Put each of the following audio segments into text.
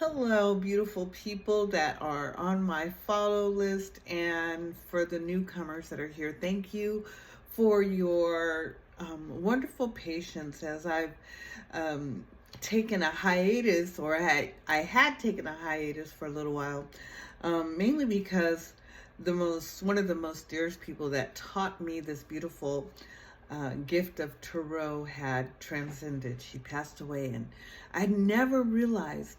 Hello, beautiful people that are on my follow list, and for the newcomers that are here, thank you for your wonderful patience as I've um, taken a hiatus, or I had taken a hiatus for a little while, mainly because one of the most dearest people that taught me this beautiful gift of tarot had transcended. She passed away, and I never realized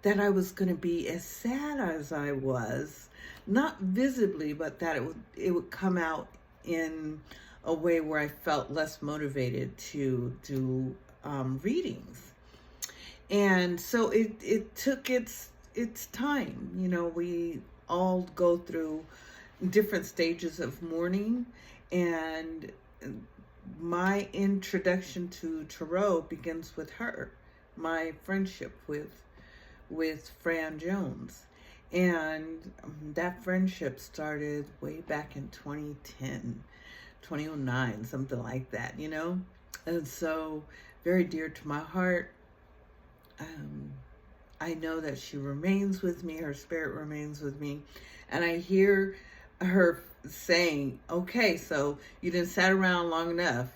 that I was going to be as sad as I was, not visibly, but that it would come out in a way where I felt less motivated to do readings. And so it took its time. You know, we all go through different stages of mourning, and my introduction to tarot begins with her, my friendship with Fran Jones. And that friendship started way back in 2010, 2009, something like that, you know? And so, very dear to my heart. Um, I know that she remains with me, her spirit remains with me. And I hear her saying, okay, so you didn't sat around long enough,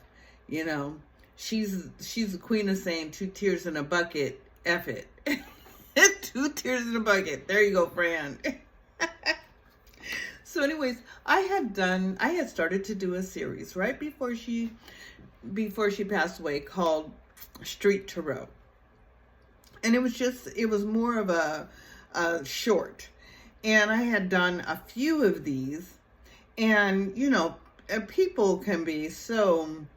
you know. She's the queen of saying 2 tears in a bucket, F it. 2 tears in a bucket. There you go, Fran. So anyways, I had started to do a series right before she passed away called Street Tarot. And it was more of a short. And I had done a few of these, and you know, people can be so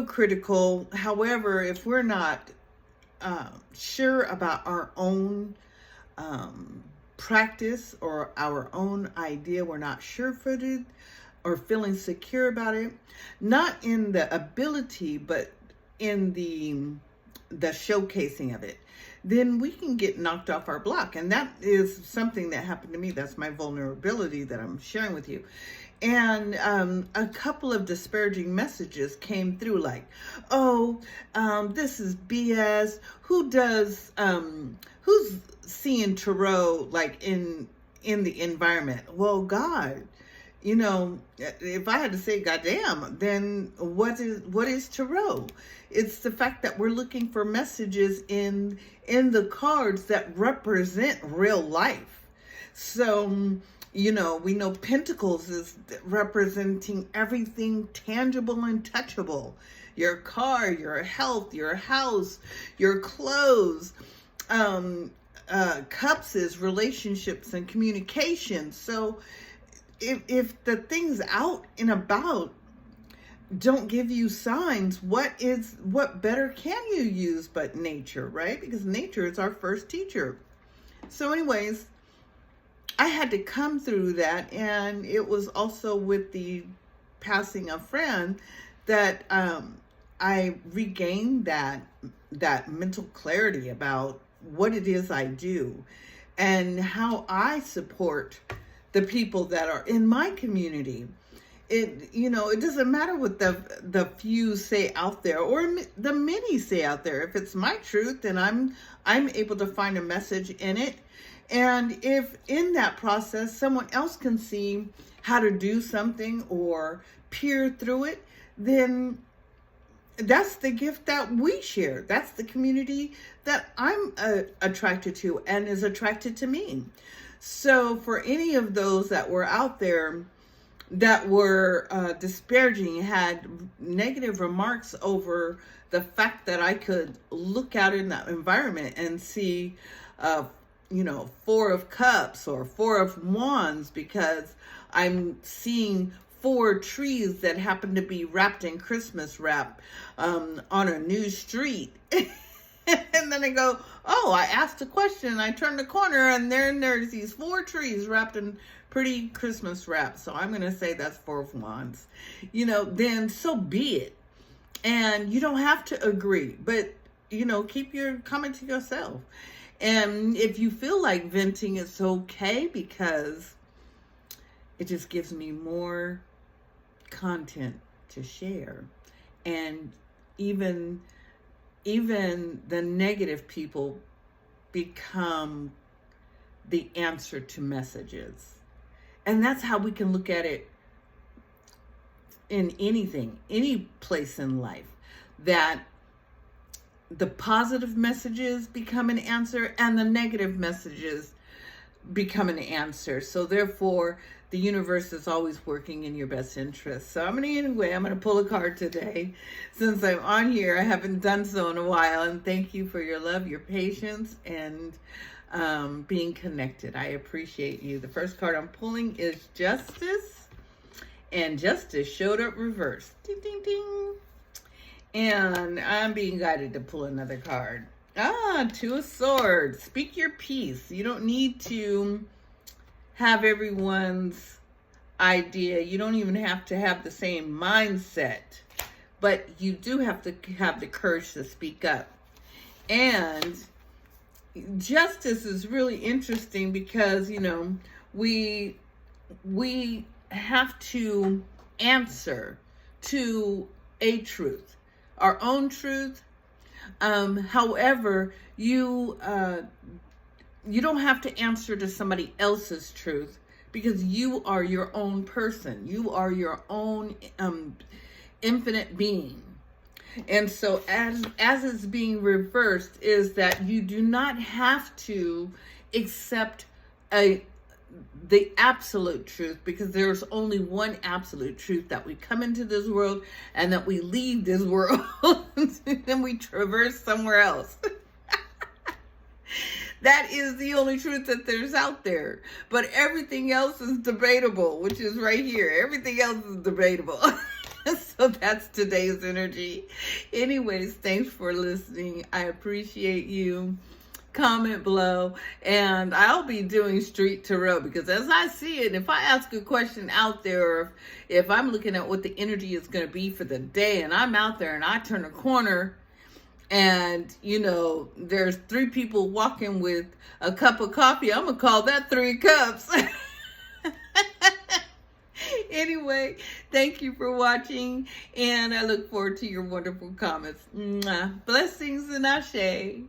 critical. However, if we're not sure about our own practice or our own idea, we're not sure-footed or feeling secure about it, not in the ability, but in the showcasing of it, then we can get knocked off our block. And that is something that happened to me. That's my vulnerability that I'm sharing with you. And a couple of disparaging messages came through, like, oh, this is BS. Who's seeing tarot like in the environment? Well, God, you know, if I had to say goddamn, then what is tarot? It's the fact that we're looking for messages in the cards that represent real life. So, you know, we know Pentacles is representing everything tangible and touchable. Your car, your health, your house, your clothes. Cups is relationships and communication. So if the things out and about don't give you signs, what better can you use but nature, right? Because nature is our first teacher. So anyways, I had to come through that, and it was also with the passing of Fran that I regained that mental clarity about what it is I do and how I support the people that are in my community. It doesn't matter what the few say out there or the many say out there. If it's my truth, then I'm able to find a message in it. And if in that process someone else can see how to do something or peer through it, then that's the gift that we share. That's the community that I'm attracted to and is attracted to me. So for any of those that were out there that were disparaging, had negative remarks over the fact that I could look out in that environment and see 4 of Cups or 4 of Wands, because I'm seeing 4 trees that happen to be wrapped in Christmas wrap on a new street. And then I go, oh, I asked a question, I turned the corner, and there's these 4 trees wrapped in pretty Christmas wrap. So I'm going to say that's 4 of Wands. Then so be it. And you don't have to agree, but, keep your comment to yourself. And if you feel like venting, it's okay, because it just gives me more content to share. And even the negative people become the answer to messages. And that's how we can look at it in anything, any place in life, that the positive messages become an answer and the negative messages become an answer. So therefore, the universe is always working in your best interest. So I'm going to pull a card today. Since I'm on here, I haven't done so in a while. And thank you for your love, your patience, and being connected. I appreciate you. The first card I'm pulling is Justice. And Justice showed up reversed. Ding, ding, ding. And I'm being guided to pull another card. Two of Swords. Speak your piece. You don't need to have everyone's idea. You don't even have to have the same mindset. But you do have to have the courage to speak up. And Justice is really interesting because, we have to answer to a truth, our own truth. However, you don't have to answer to somebody else's truth because you are your own person. You are your own infinite being. And so as it's being reversed is that you do not have to accept the absolute truth, because there's only one absolute truth, that we come into this world and that we leave this world and we traverse somewhere else. That is the only truth that there's out there. But everything else is debatable, which is right here. Everything else is debatable. So that's today's energy. Anyways, thanks for listening. I appreciate you. Comment below, and I'll be doing Street Tarot, because as I see it, if I ask a question out there, or if I'm looking at what the energy is going to be for the day, and I'm out there and I turn a corner and there's 3 people walking with a cup of coffee, I'm gonna call that 3 cups. Anyway, thank you for watching, and I look forward to your wonderful comments. Mwah. Blessings and ashe.